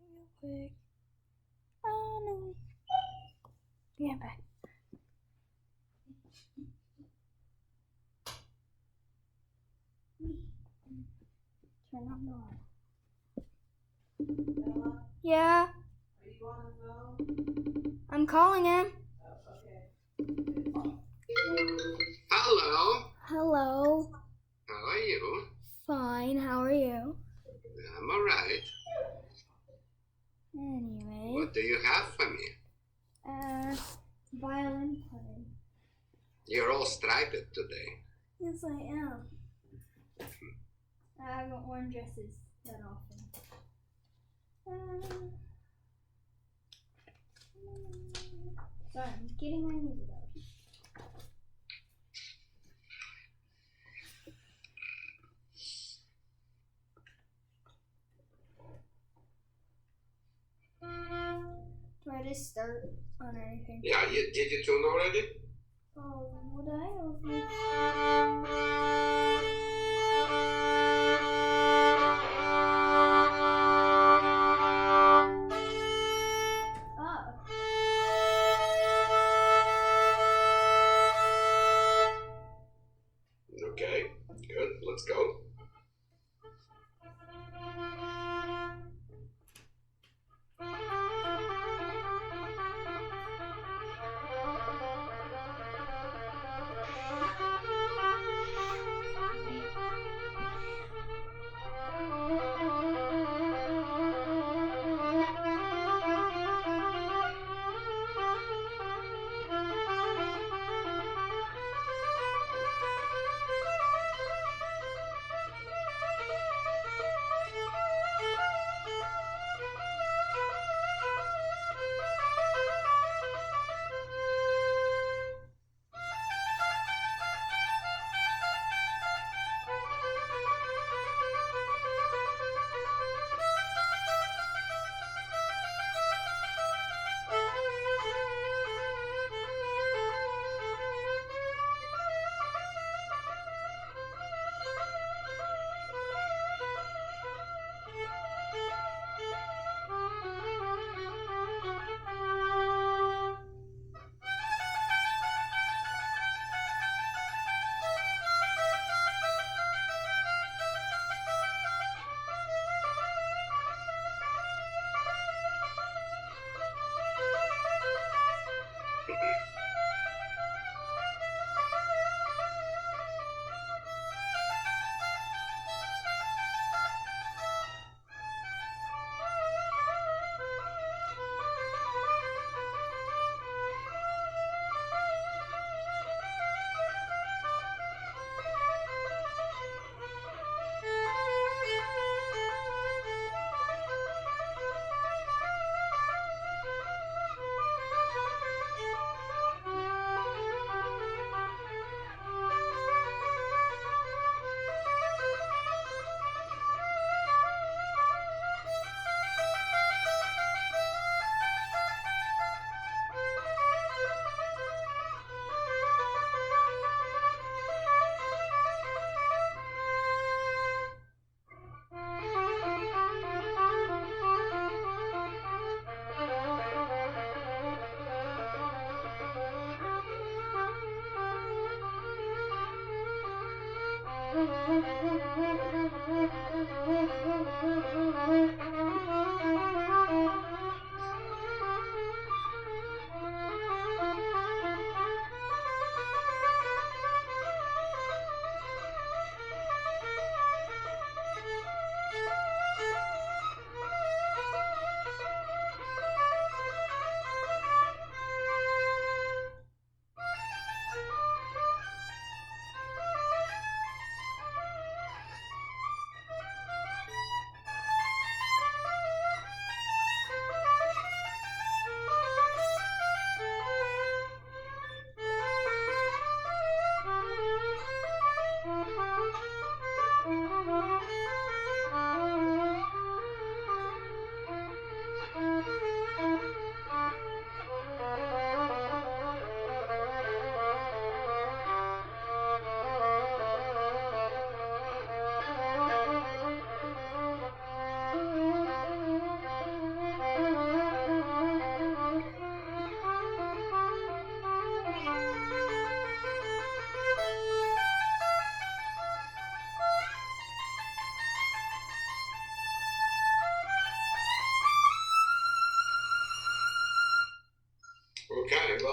real quick. Oh no. Yeah, back. Turn on the light. Yeah. Are you on the phone? I'm calling him. Oh, okay. Hello. Hello. How are you? Fine. How are you? I'm alright. Anyway. What do you have for me? Violin playing. You're all striped today. Yes, I am. I haven't worn dresses that often. Sorry, I'm getting my music out. Do I just start on anything? Yeah, did you tune already? Oh, would I? Okay, good. Let's go.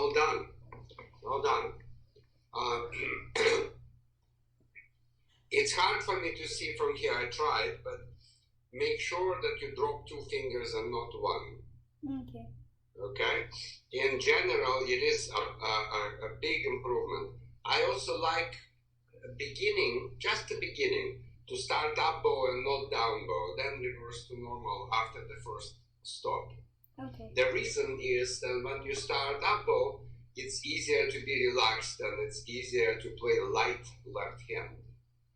Well done. Well done. It's hard for me to see from here. I tried, but make sure that you drop two fingers and not one. Okay. Okay? In general, it is a big improvement. I also like just the beginning, to start up bow and not down bow, then reverse to normal after the first stop. Okay. The reason is that when you start up bow, it's easier to be relaxed and it's easier to play light left hand.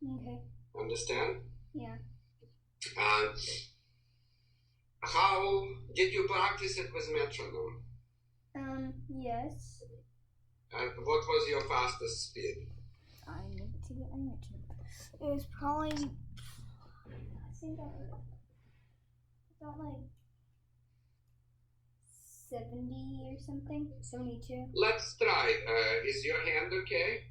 Okay. Understand? Yeah. How did you practice it with metronome? Yes. And what was your fastest speed? I need to get my metronome. It was probably, I think I got like 70 or something. 72. Let's try. Is your hand okay?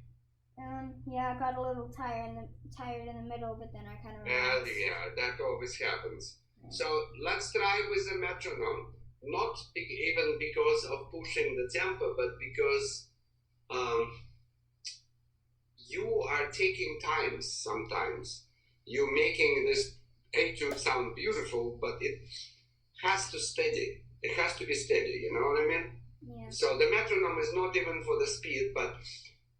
Yeah, I got a little tired in the middle, but then I kind of relaxed. Yeah, that always happens. So let's try with the metronome. Not even because of pushing the tempo, but because you are taking time sometimes. You're making this etude sound beautiful, but it has to steady. It has to be steady, you know what I mean? Yeah. So the metronome is not even for the speed, but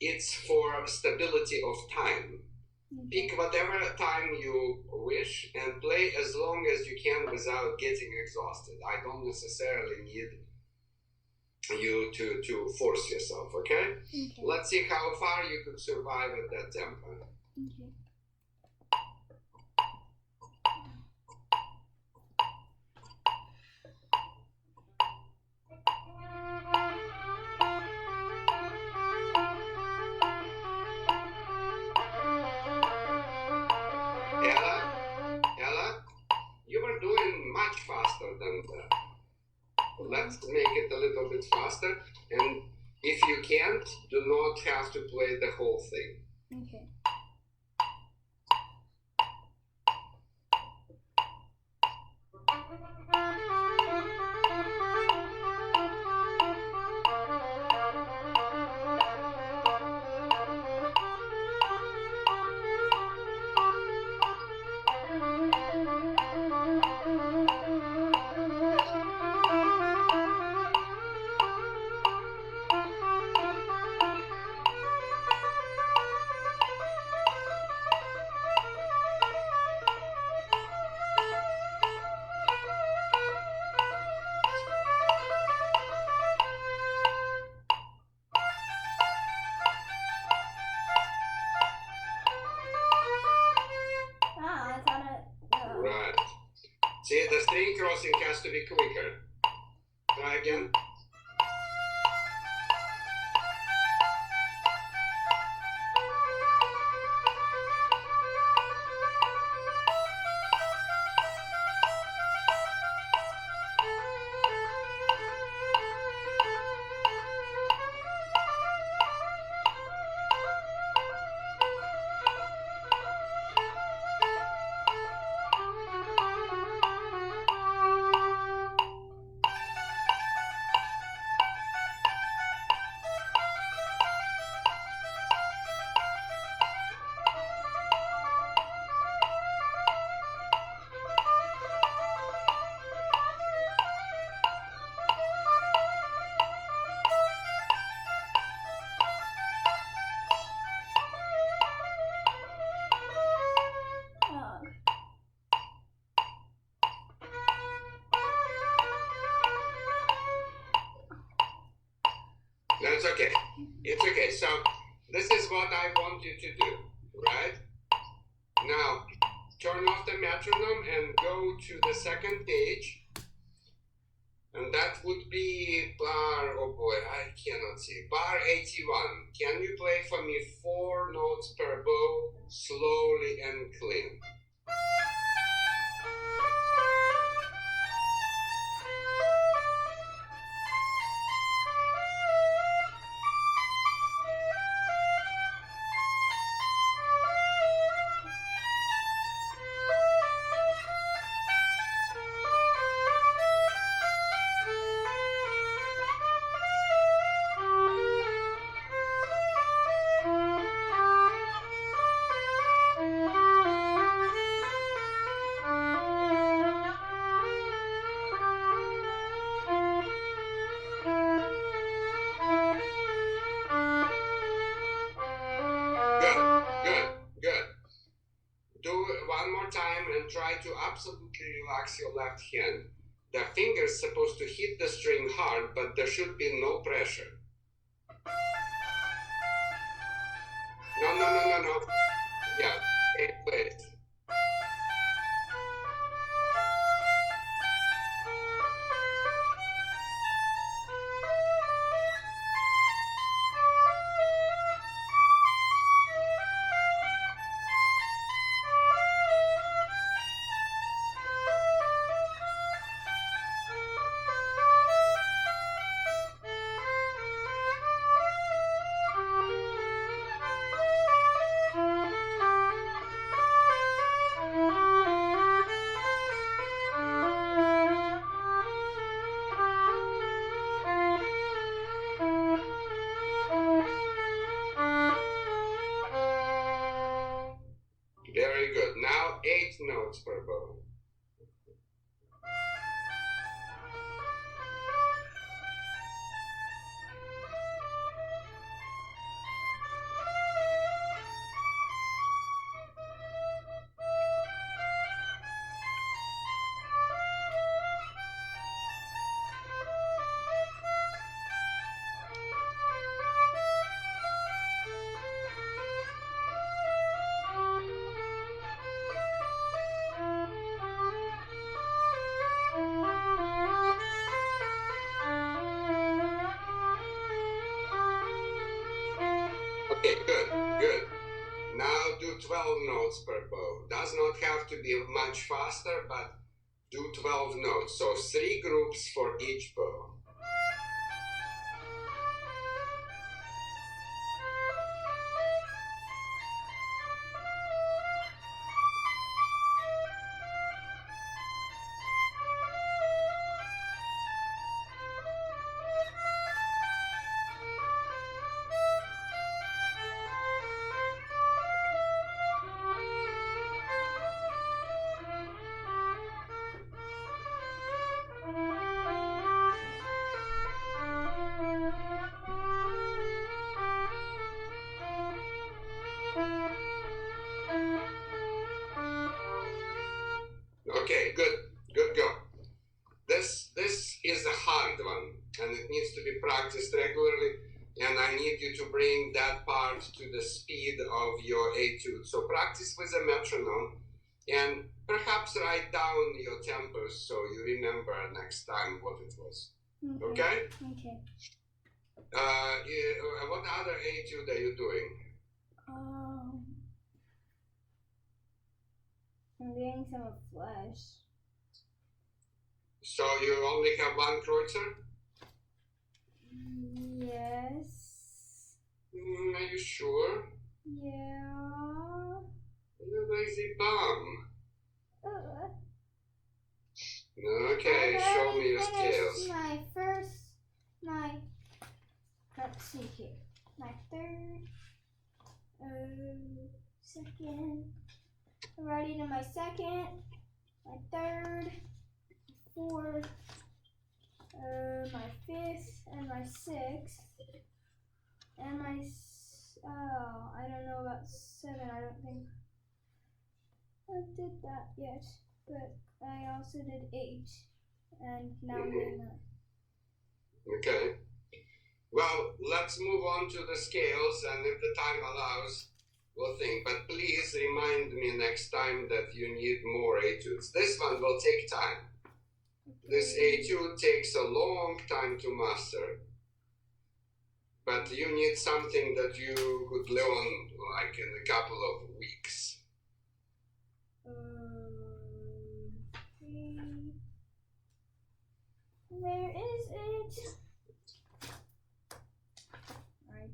it's for stability of time. Okay. Pick whatever time you wish and play as long as you can without getting exhausted. I don't necessarily need you to force yourself, okay? Okay. Let's see how far you could survive at that tempo. Okay. Ella, you were doing much faster than that. Let's make it a little bit faster. And if you can't, do not have to play the whole thing. Okay. Right. See, the string crossing has to be quicker. Try again. That's okay. It's okay. So this is what I want you to do, right? Now, turn off the metronome and go to the second page. And that would be bar, oh boy, I cannot see. Bar 81. Can you play for me 4 notes per bow, slowly and clean? absolutely relax your left hand. The finger is supposed to hit the string hard, but there should be no pressure. No. Yeah, same place. Very good. Now 8 notes per bow. Okay, good. Now do 12 notes per bow. Does not have to be much faster, but do 12 notes. So 3 groups for each bow. Okay, good go. This is a hard one, and it needs to be practiced regularly, and I need you to bring that part to the speed of your etude. So practice with a metronome, and perhaps write down your tempos so you remember next time what it was. Okay? Okay. What other etude are you doing? I'm doing some of flesh. So you only have one kreutzer? Yes. Are you sure? Yeah. You lazy bum. Uh, Okay, I show already me your finished scales. let's see here. My third, second. I'm ready to my second, my third, fourth, my fifth, and my sixth, and I don't know about 7. I don't think I did that yet, but I also did 8, and now I'm doing 9. Okay. Well, let's move on to the scales, and if the time allows, we'll think. But please remind me next time that you need more etudes. This one will take time. This etude takes a long time to master. But you need something that you could learn like in a couple of weeks. Where is it? Right.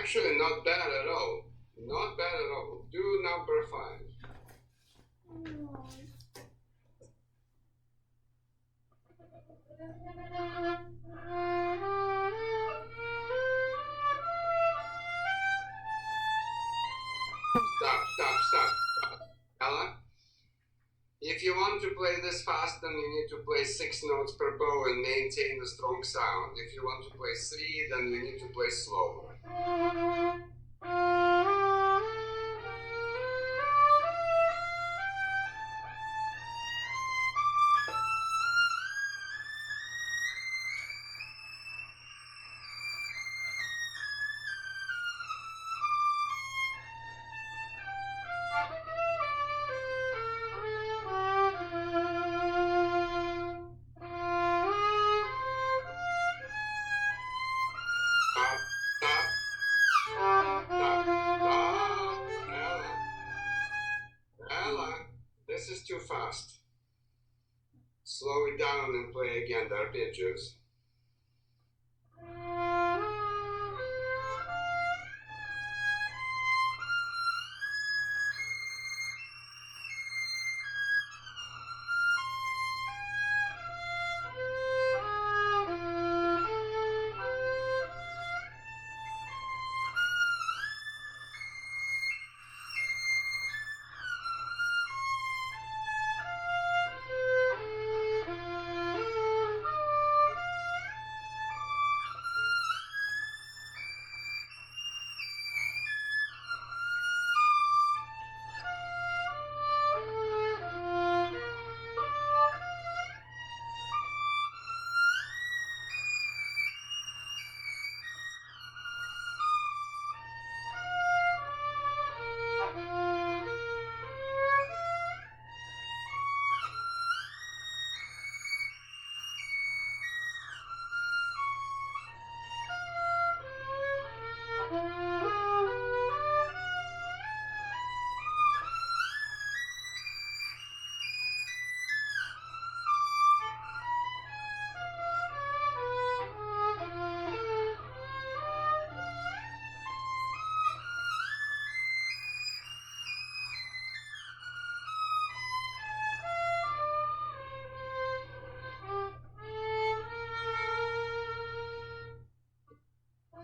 Actually, not bad at all. Not bad at all. Do number 5. Stop. Ella, if you want to play this fast, then you need to play 6 notes per bow and maintain a strong sound. If you want to play 3, then you need to play slower. Ella, this is too fast. Slow it down and play again the arpeggios.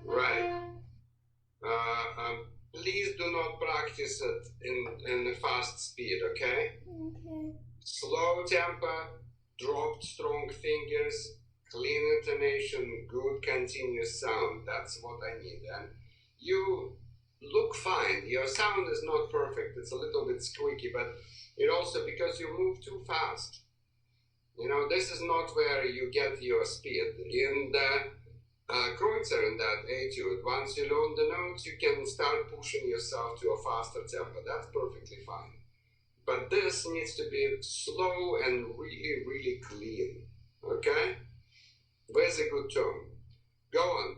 Right. Please do not practice it in a fast speed, okay? Okay. Slow tempo, dropped strong fingers, clean intonation, good continuous sound. That's what I need. And you look fine. Your sound is not perfect. It's a little bit squeaky, but it also because you move too fast. You know, this is not where you get your speed. In the Kreutzer, in that etude, once you learn the notes, you can start pushing yourself to a faster tempo. That's perfectly fine. But this needs to be slow and really, really clean. Okay? Where's a good tone? Go on.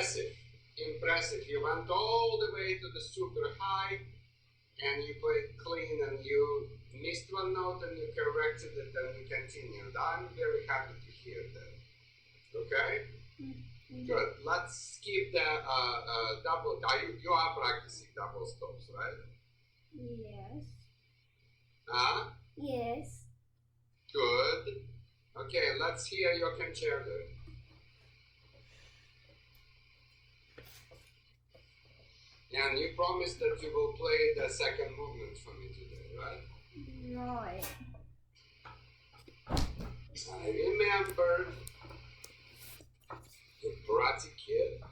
impressive. Impressive. You went all the way to the super high and you played clean and you missed one note and you corrected it and you continued. I'm very happy to hear that. Okay? Good. Let's skip the double. You are practicing double stops, right? Yes. Huh? Yes. Good. Okay, let's hear your concerto. And you promised that you will play the second movement for me today, right? Right. I remember. You bratty kid.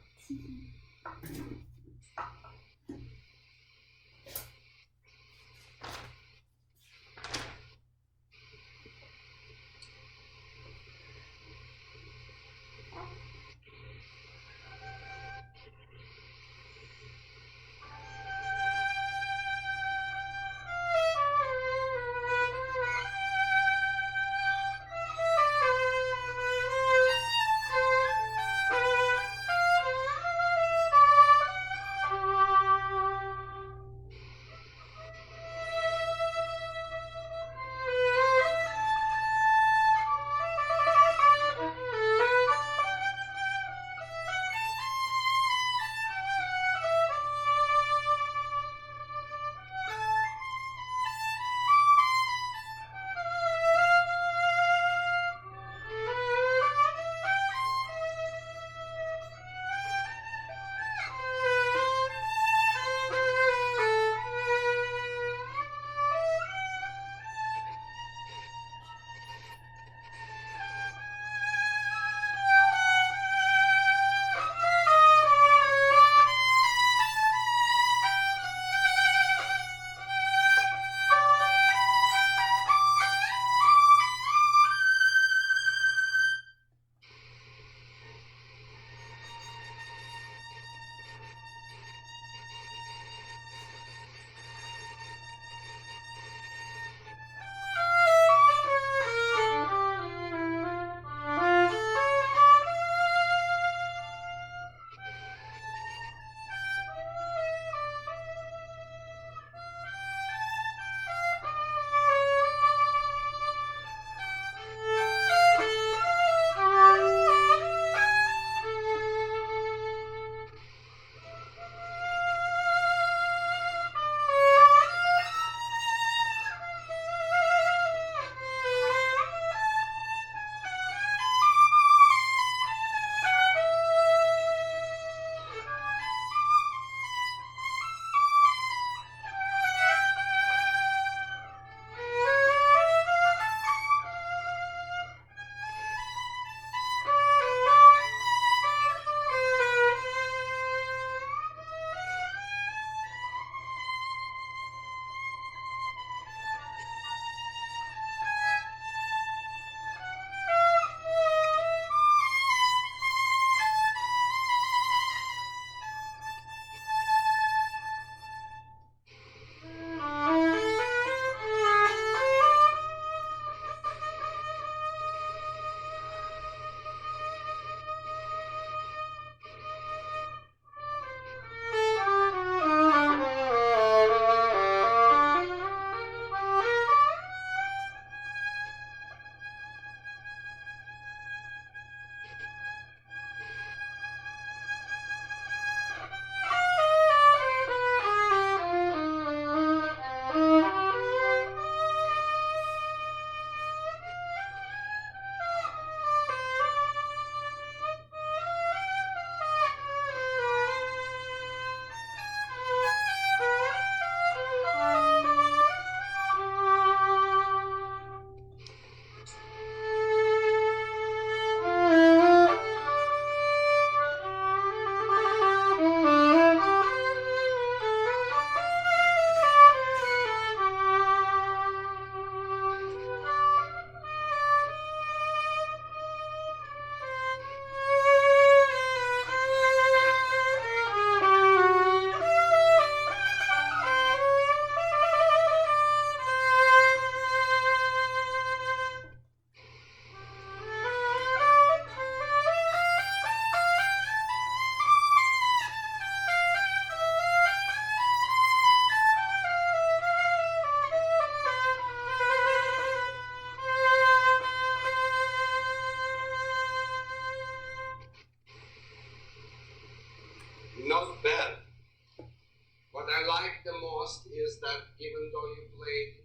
lost is that even though you played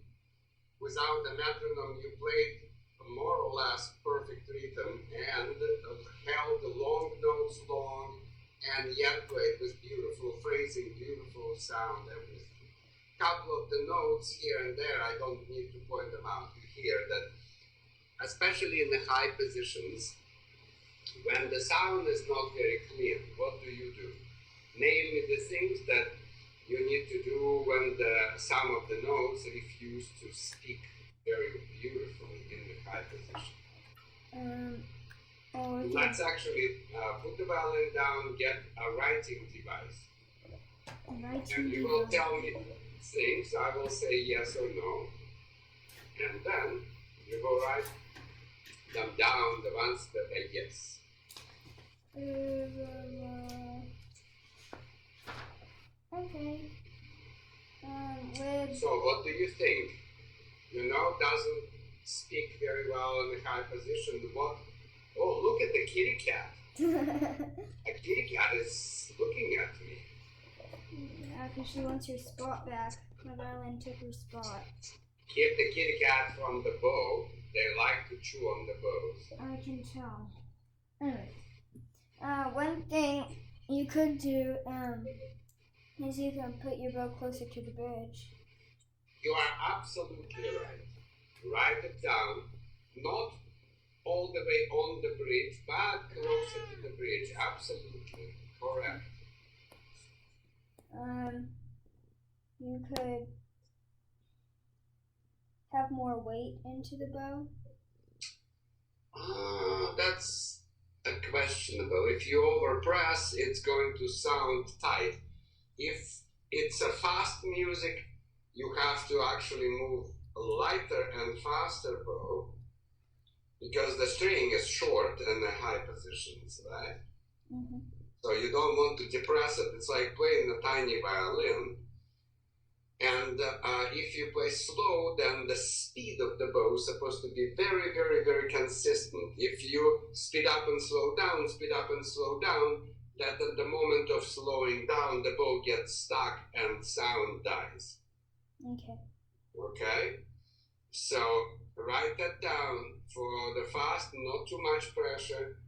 without the metronome, you played a more or less perfect rhythm and held the long notes long and yet played with beautiful phrasing, beautiful sound, everything. Couple of the notes here and there, I don't need to point them out. You hear that, especially in the high positions, when the sound is not very clean, what do? Name me the things that you need to do when some of the notes refuse to speak very beautifully in the high position. Let's actually put the violin down, get a writing device. And you will tell me things, I will say yes or no. And then you will write them down, the ones that are yes. Okay. So what do you think? Doesn't speak very well in the high position. What? Oh, look at the kitty cat. A kitty cat is looking at me. Yeah, because she wants her spot back. My violin took her spot. Keep the kitty cat from the bow. They like to chew on the bows. I can tell. Anyway, one thing you could do is you can put your bow closer to the bridge. You are absolutely right. Write it down, not all the way on the bridge, but closer to the bridge. Absolutely correct. You could have more weight into the bow. That's questionable. If you overpress, it's going to sound tight. If it's a fast music, you have to actually move a lighter and faster bow because the string is short in the high positions, right? Mm-hmm. So you don't want to depress it. It's like playing a tiny violin. And if you play slow, then the speed of the bow is supposed to be very, very, very consistent. If you speed up and slow down, that at the moment of slowing down, the bow gets stuck and sound dies. Okay. Okay? So write that down. For the fast, not too much pressure.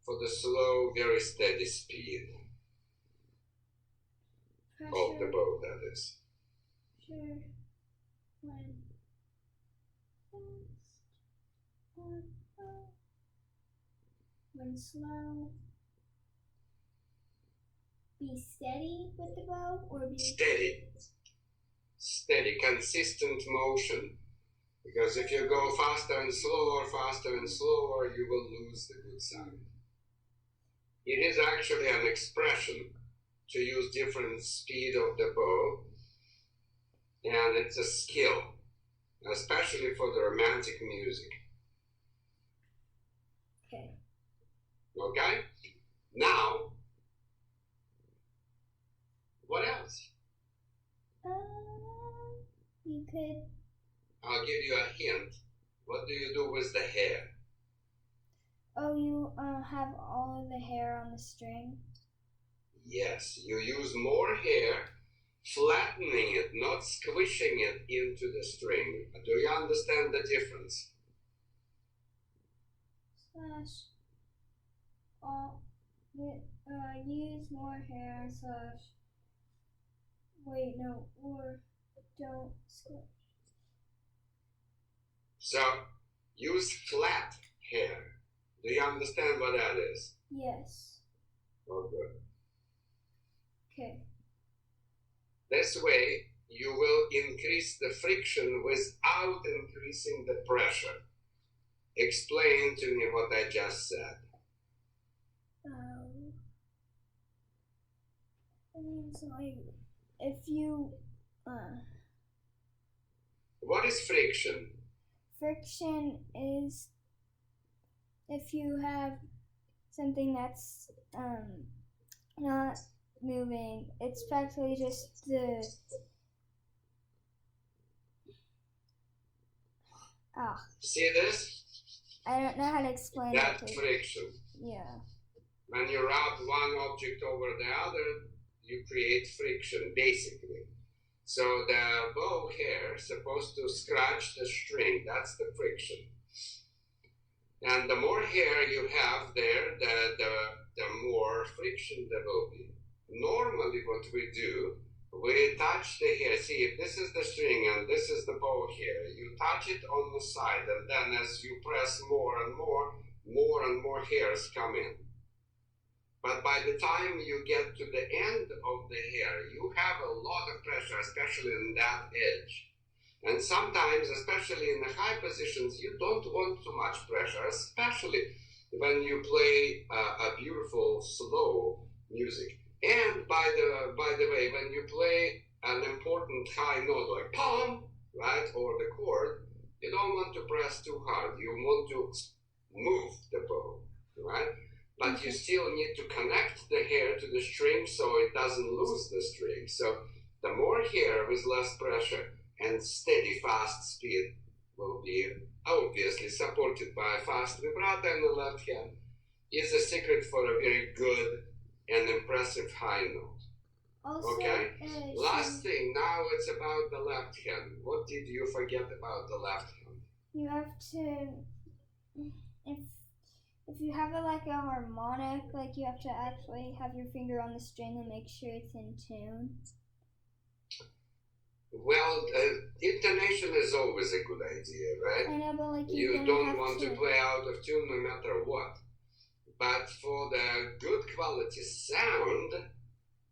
For the slow, very steady speed of the bow, that is. Sure. When slow. Be steady with the bow, or be steady, consistent motion. Because if you go faster and slower, you will lose the good sound. It is actually an expression to use different speed of the bow, and it's a skill, especially for the romantic music. Okay. Okay? Now, what else? You could. I'll give you a hint. What do you do with the hair? Oh, you have all of the hair on the string? Yes, you use more hair, flattening it, not squishing it into the string. Do you understand the difference? Use more hair or don't squish. So, use flat hair. Do you understand what that is? Yes. Oh, good. Okay. This way, you will increase the friction without increasing the pressure. Explain to me what I just said. It means like if you What is friction? Friction is if you have something that's not moving. It's practically just the See this? I don't know how to explain That's it. friction. Yeah. When you rub one object over the other, you create friction, basically. So the bow hair is supposed to scratch the string. That's the friction. And the more hair you have there, the more friction there will be. Normally what we do, we touch the hair. See, if this is the string and this is the bow hair, you touch it on the side, and then as you press more and more and more hairs come in. But by the time you get to the end of the hair, you have a lot of pressure, especially in that edge. And sometimes, especially in the high positions, you don't want too much pressure, especially when you play a beautiful slow music. And by the way, when you play an important high note like palm, right, or the chord, you don't want to press too hard. You want to move the bow, right? But you still need to connect the hair to the string so it doesn't lose the string. So the more hair with less pressure and steady, fast speed will be obviously supported by fast vibrato in the left hand is a secret for a very good and impressive high note. Also, Okay? Last thing, now it's about the left hand. What did you forget about the left hand? you have to, if you have like a harmonic, like you have to actually have your finger on the string and make sure it's in tune. Well, intonation is always a good idea, right? I know, but like You don't want to play out of tune no matter what. But for the good quality sound,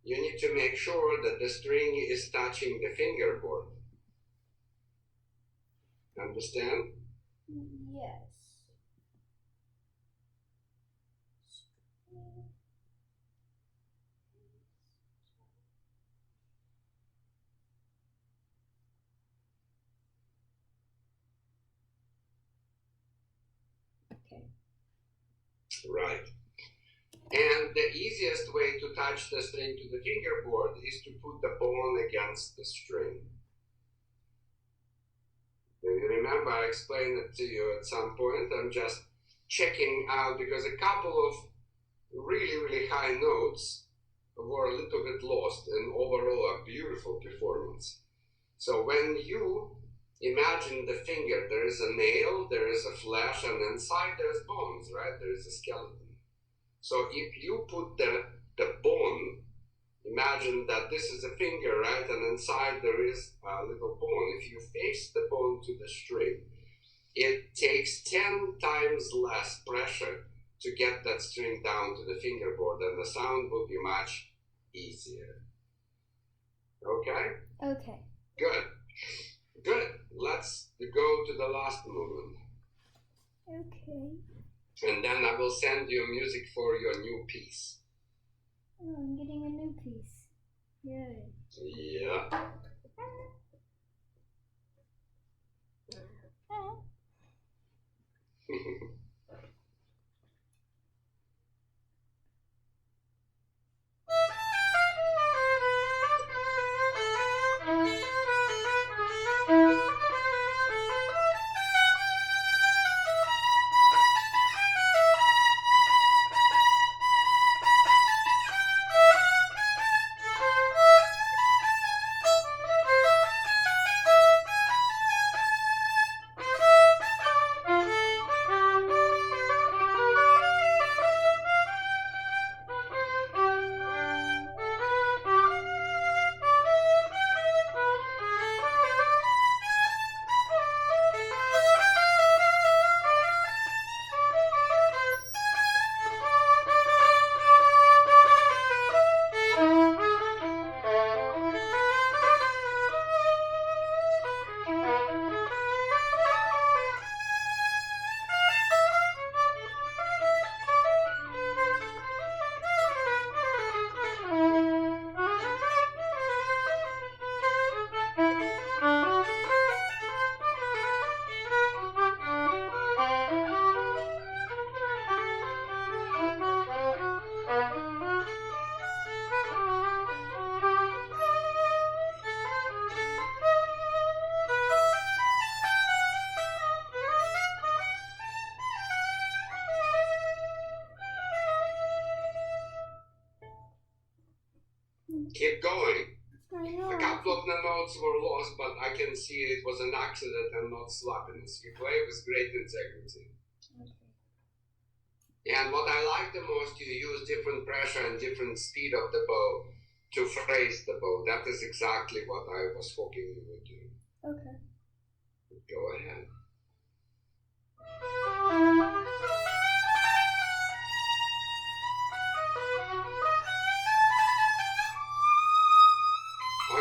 you need to make sure that the string is touching the fingerboard. Understand? Yes. Okay. Right. And the easiest way to touch the string to the fingerboard is to put the bone against the string. Do you remember I explained it to you at some point? I'm just checking out because a couple of really, really high notes were a little bit lost in overall a beautiful performance. So when you imagine the finger, there is a nail, there is a flesh, and inside there's bones, right? There is a skeleton. So if you put the bone, imagine that this is a finger, right? And inside there is a little bone. If you face the bone to the string, it takes 10 times less pressure to get that string down to the fingerboard, and the sound will be much easier. Okay? Okay. Good. Good. Let's go to the last movement. Okay. And then I will send you music for your new piece. Oh, I'm getting a new piece. Yay. Yeah. Keep going. I know. A couple couple of the notes were lost, but I can see it was an accident and not sloppiness. You play with great integrity. Okay. And what I like the most, you use different pressure and different speed of the bow to phrase the bow. That is exactly what I was hoping you would do. Okay. Go ahead.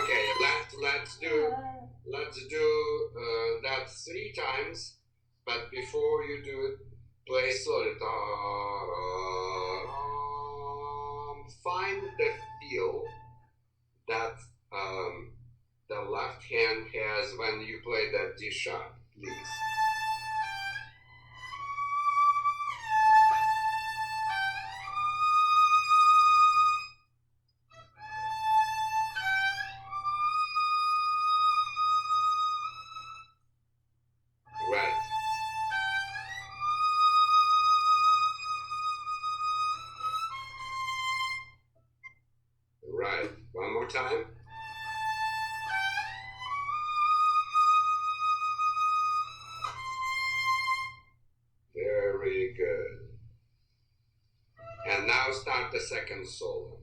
Okay, let's do that 3 times, but before you do it, play slowly. Find the feel that the left hand has when you play that D sharp, please. Right. Right. One more time. Very good. And now start the second solo.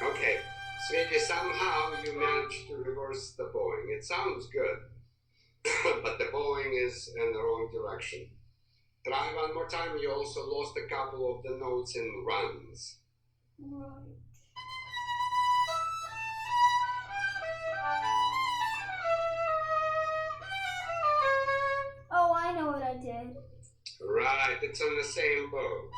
Okay, Sweetie, somehow you managed to reverse the bowing. It sounds good, but the bowing is in the wrong direction. Try one more time. You also lost a couple of the notes in runs. Right. Oh, I know what I did. Right, it's on the same bow.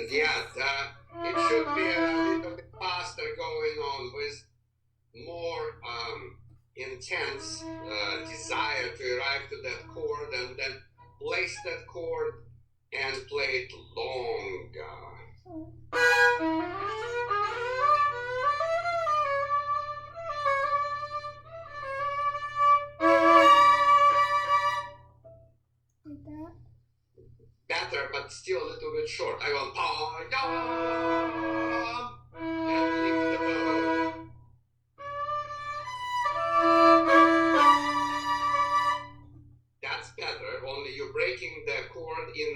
Yeah, it should be a little bit faster going on with more intense desire to arrive to that chord and then place that chord and play it longer. Like that? Better, but still a little bit short. I go ta-yam and leave the bow.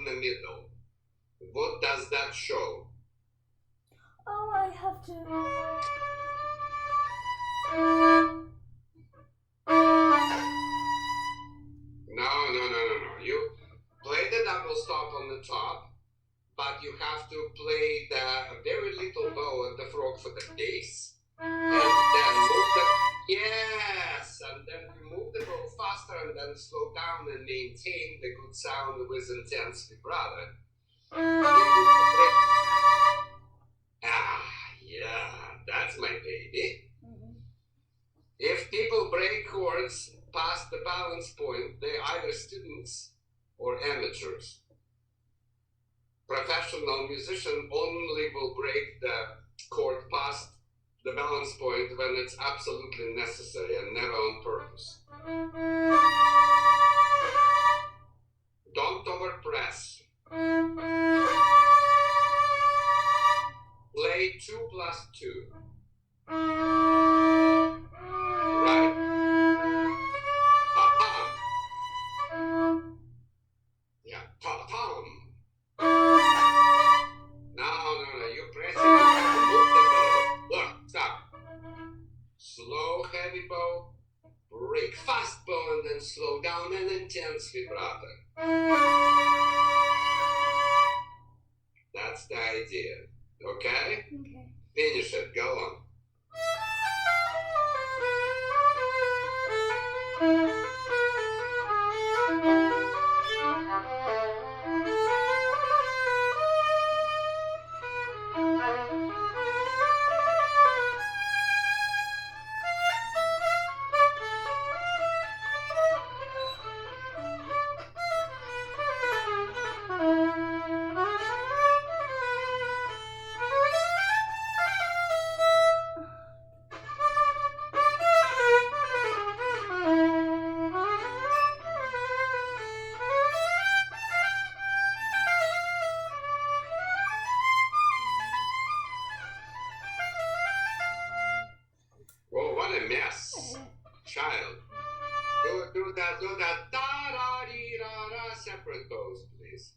in the middle. What does that show? Oh, I have to. No. You play the double stop on the top, but you have to play the very little bow at the frog for the bass. And then move the and then you move the bow faster and then slow down and maintain the good sound with intense vibrato. Yeah, that's my baby. If people break chords past the balance point, they're either students or amateurs. Professional musician only will break the chord past the balance point when it's absolutely necessary and never on purpose. Don't overpress. Play 2 plus 2. Right. Ta-tam. Yeah, ta-tam. No, you're pressing. Move the bow. Look, stop. Slow, heavy bow. Break fast bow and then slow down and intense vibrato. That's the idea. Okay? Okay. Finish it. Go on. Whoa, what a mess. Child. Do that da-da-dee-da-da separate bows, please.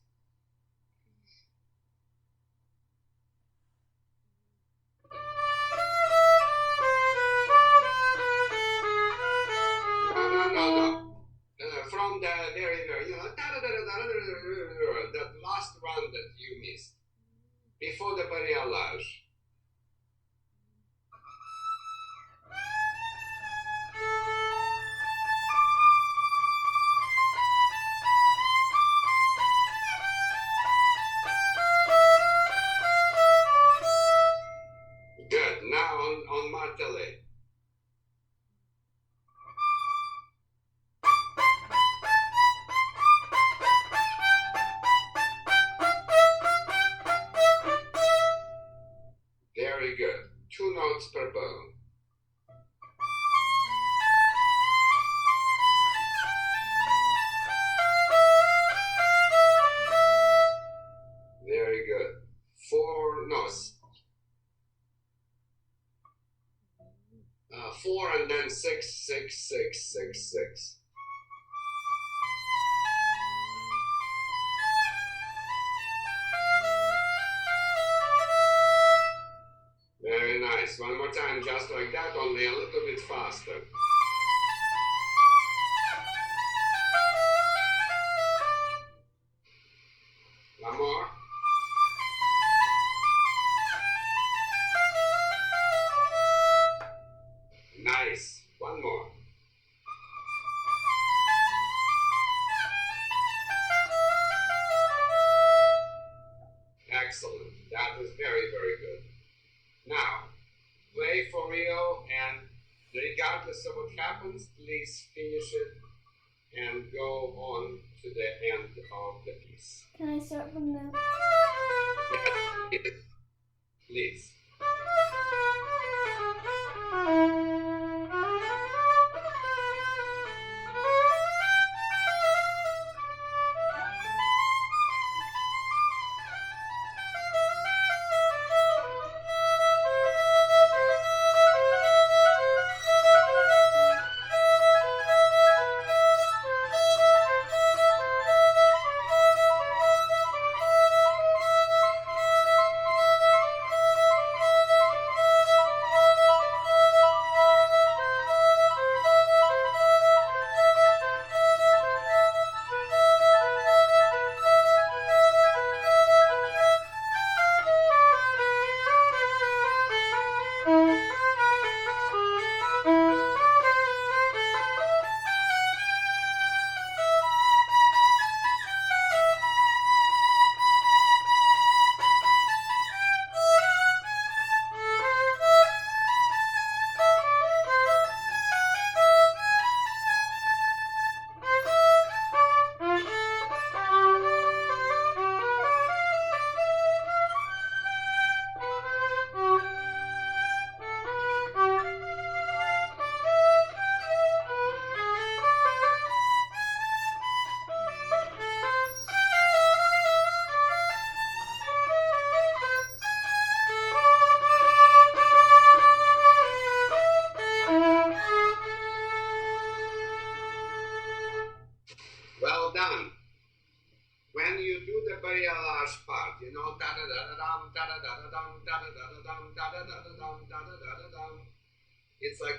No. From the very, that last run that you missed. Before the balayage. Good. Now on martelé. Very good. 2 notes per bow. Very good. 4 notes. 4 and then 6, 6, 6, 6, 6. Very nice. One more time, just like that, only a little bit faster. One more. Nice. One more. Excellent. That was very, very good. Now, play for real, and regardless of what happens, please finish it and go on to the end of the piece. Can I start from the? Please. then you do the very large part, you know, da da da da dum, da da da da dum, da da da da dum, da da da da dum, da da da da dum. It's like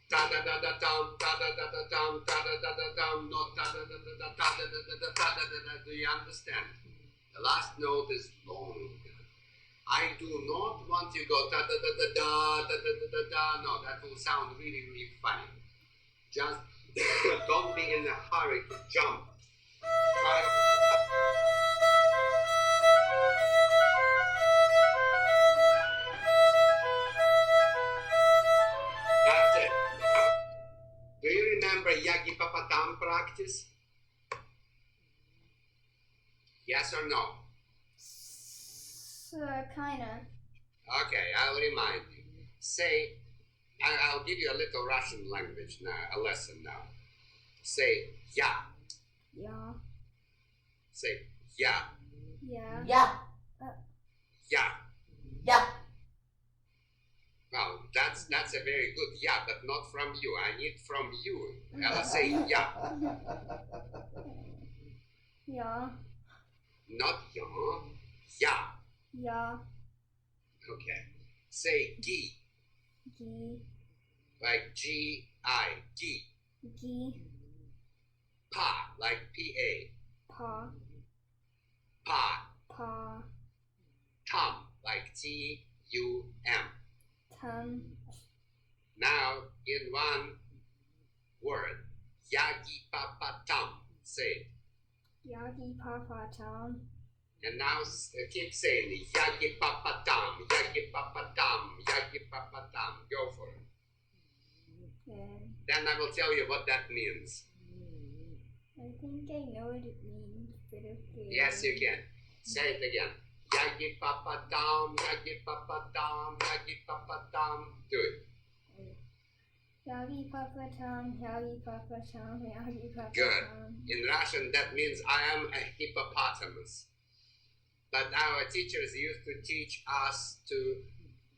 da da da da dum, da da da da dum, da da da da dum, not da da da da da da da da da da da da. Do you understand? The last note is long. I do not want you to go da da da da da da da da da da. No, that will sound really really funny. Just don't be in a hurry to jump. Try. That's it. Do you remember Yagi Papadam practice? Yes or no? Kinda. Okay, I'll remind you. Say, I'll give you a little Russian language now, a lesson now. Say, ya. Yeah. Say, ya. Yeah. Yeah. Ya. Yeah. Well, that's a very good ya, but not from you. I need from you. I'll say ya. Yeah. Not ya. Ya. Yeah. Okay. Say gi. Gi. Like G-I. Gi. Gi. Pa. Like P-A. Pa. Pa. Pa. Tum. Like T-U-M. Tum. Now, in one word. Yagi Papa Tum. Say. Yagi Papa Tum. And now keep saying it. Yagi Papa Tum. Yagi Papa Tum. Yagi Papa Tum. Go for it. Okay. Then I will tell you what that means. I think I know what it means, but okay. Yes, you can. Say it again. Yagi Papa Tum. Yagi Papa Tum. Yagi Papa Tum. Do it. Yagi Papa Tum. Yagi Papa Tum. Yagi Papa Good. Tum. In Russian, that means I am a hippopotamus. But our teachers used to teach us to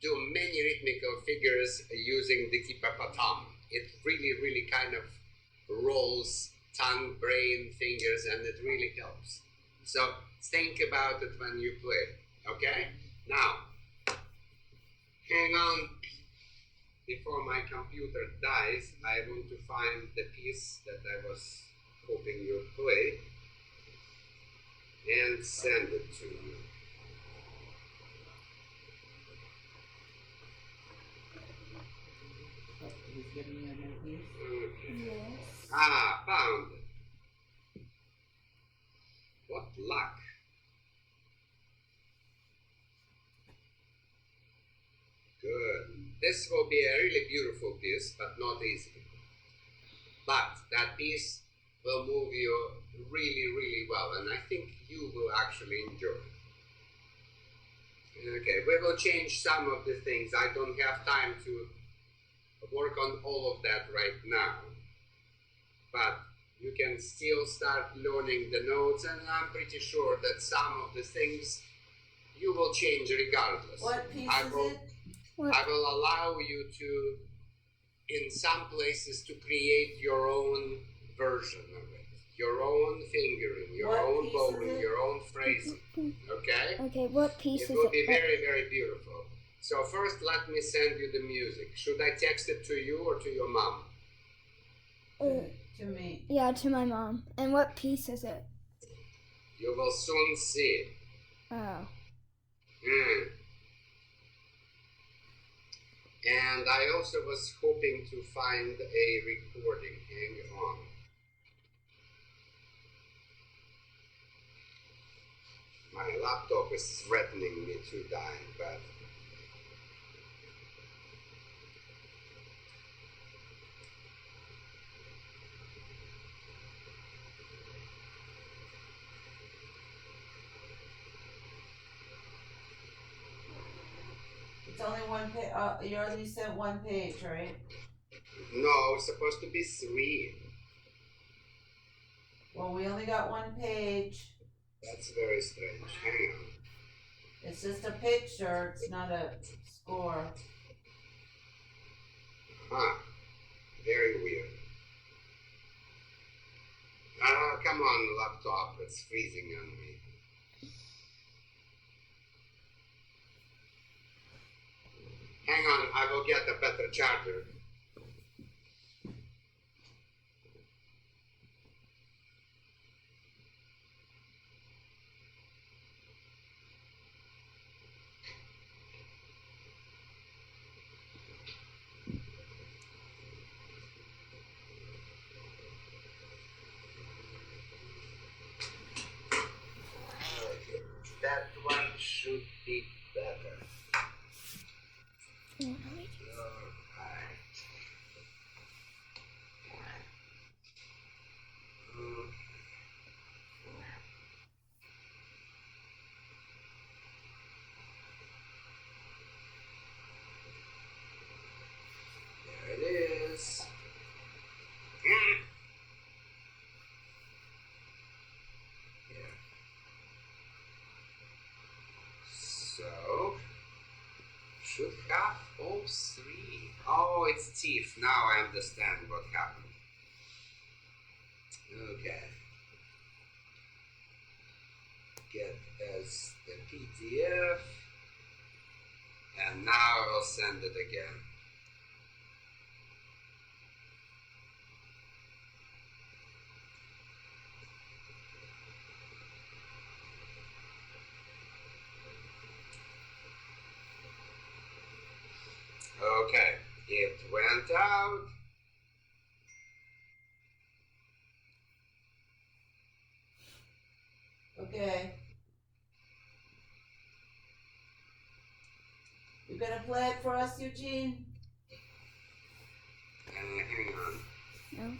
do many rhythmical figures using the hippopotam. It really, really kind of rolls tongue, brain, fingers, and it really helps. So think about it when you play, okay? Now, hang on. Before my computer dies, I want to find the piece that I was hoping you'd play and send it to you. He's giving you a new piece. Okay. Yes. Ah, found it. What luck. Good. This will be a really beautiful piece, but not easy. But that piece will move you really, really well, and I think you will actually enjoy it. Okay, we will change some of the things. I don't have time to work on all of that right now, but you can still start learning the notes, and I'm pretty sure that some of the things you will change regardless. What piece I is will, it? I will allow you to, in some places, to create your own version of it, your own fingering, your What own piece is bowing, it? your own phrasing. Okay? Okay, what piece It is will be it? very, very beautiful. So first, let me send you the music. Should I text it to you or to your mom? To me. Yeah, to my mom. And what piece is it? You will soon see. Oh. And I also was hoping to find a recording. Hang on. My laptop is threatening me to die, but It's only one page. You only sent one page, right? no, it's supposed to be 3. Well, we only got one page. That's very strange. Hang on. It's just a picture. It's not a score. Huh. Very weird. Come on, laptop. It's freezing on me. Hang on, I will get a better charger. Okay, that one should be better. Alright. Mm. There it is. Mm. Yeah. So, should have all three. Oh, it's teeth. Now I understand what happened. Okay. Get as the PDF. And now I will send it again. Okay, it went out. Okay. You gonna play it for us, Eugene? Hang on. No.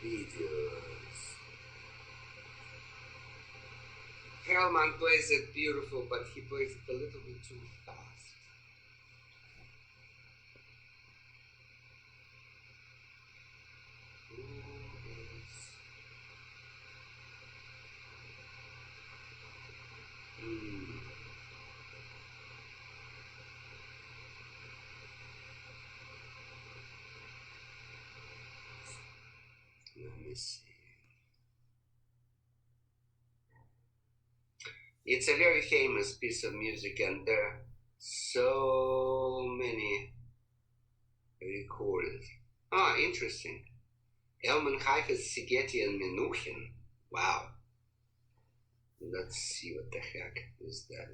Videos. Hellman plays it beautiful, but he plays it a little bit too fast. Hmm. Let me see. It's a very famous piece of music, and there are so many recorded. Ah, interesting. Elman Haifetz, Szigeti, and Menuhin. Wow. Let's see what the heck is that.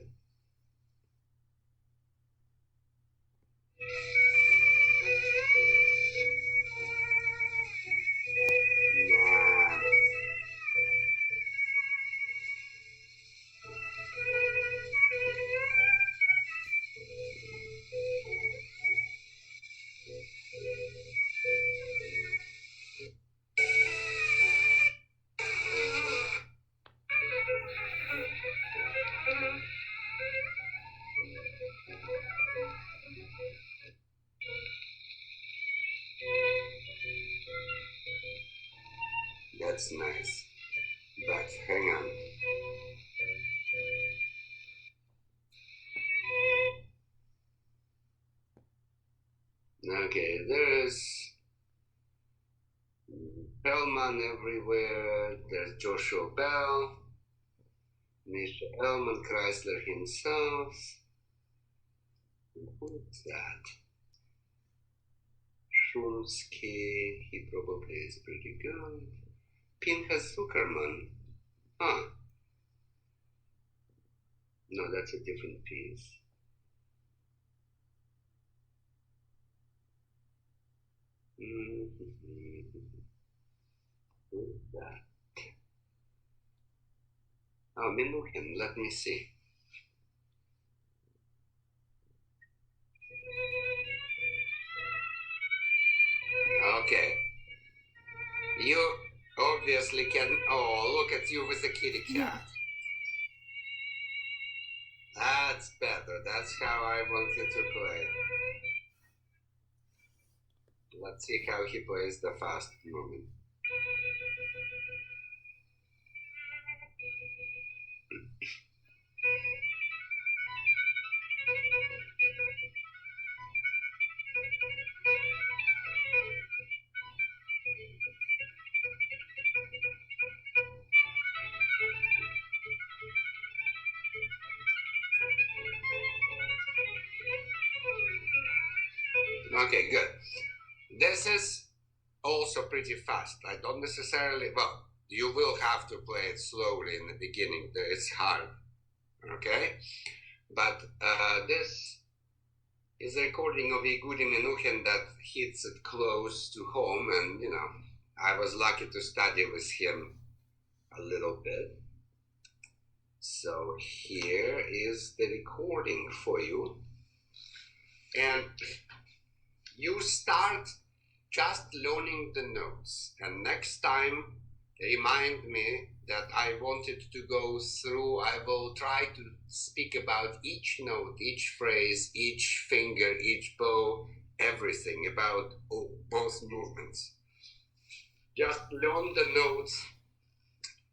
Nah. That's nice. But hang on. Okay, there's Hellman everywhere. There's Joshua Bell, Mr. Elman Chrysler himself. Who's that? Shumsky, he probably is pretty good. Pinchas Zuckerman. Huh. No, that's a different piece. Who's that? Oh, Menuhin, let me see. Okay. You obviously can. Oh, look at you with the kitty cat. That's better. That's how I wanted to play. Let's see how he plays the fast movement. Okay, good. This is also pretty fast. I don't necessarily, well, you will have to play it slowly in the beginning. It's hard, okay? But this is a recording of Iguri Menuhin that hits it close to home, and you know, I was lucky to study with him a little bit. So here is the recording for you. And you start just learning the notes, and next time remind me that I wanted to go through. I will try to speak about each note, each phrase, each finger, each bow, everything about both movements. Just learn the notes,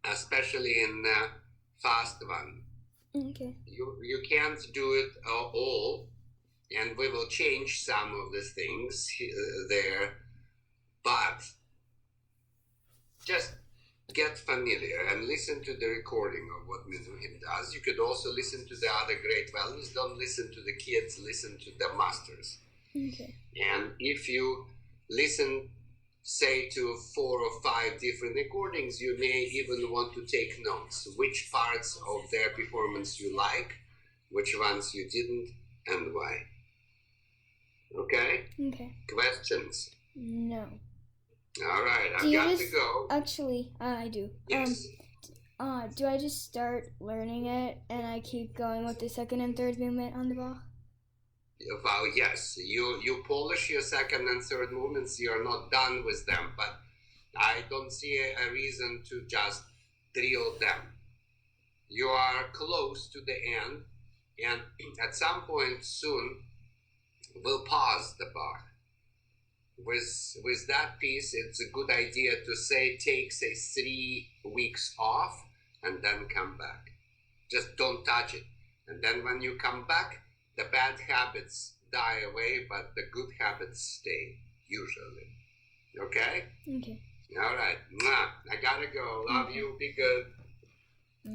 especially in the fast one. Okay. You can't do it all, and we will change some of the things there, but just get familiar and listen to the recording of what Menuhin does. You could also listen to the other great values. Don't listen to the kids, listen to the masters. Okay. And if you listen, say, to 4 or 5 different recordings, you may even want to take notes. Which parts of their performance you like, which ones you didn't, and why. Okay? Okay. Questions? No. All right, Do I've you got just- to go. Actually, I do. Yes. Do I just start learning it and I keep going with the second and third movement on the ball? Well, yes, you polish your second and third movements. You're not done with them, but I don't see a reason to just drill them. You are close to the end, and at some point soon, we'll pause the Bach. With that piece, it's a good idea to take, say, 3 weeks off and then come back. Just don't touch it. And then when you come back, the bad habits die away, but the good habits stay, usually. Okay? Okay. All right. Mwah. I gotta go. Love you. Be good.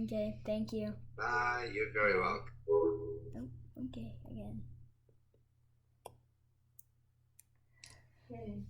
Okay, thank you. Bye. You're very welcome. Okay, again. Okay.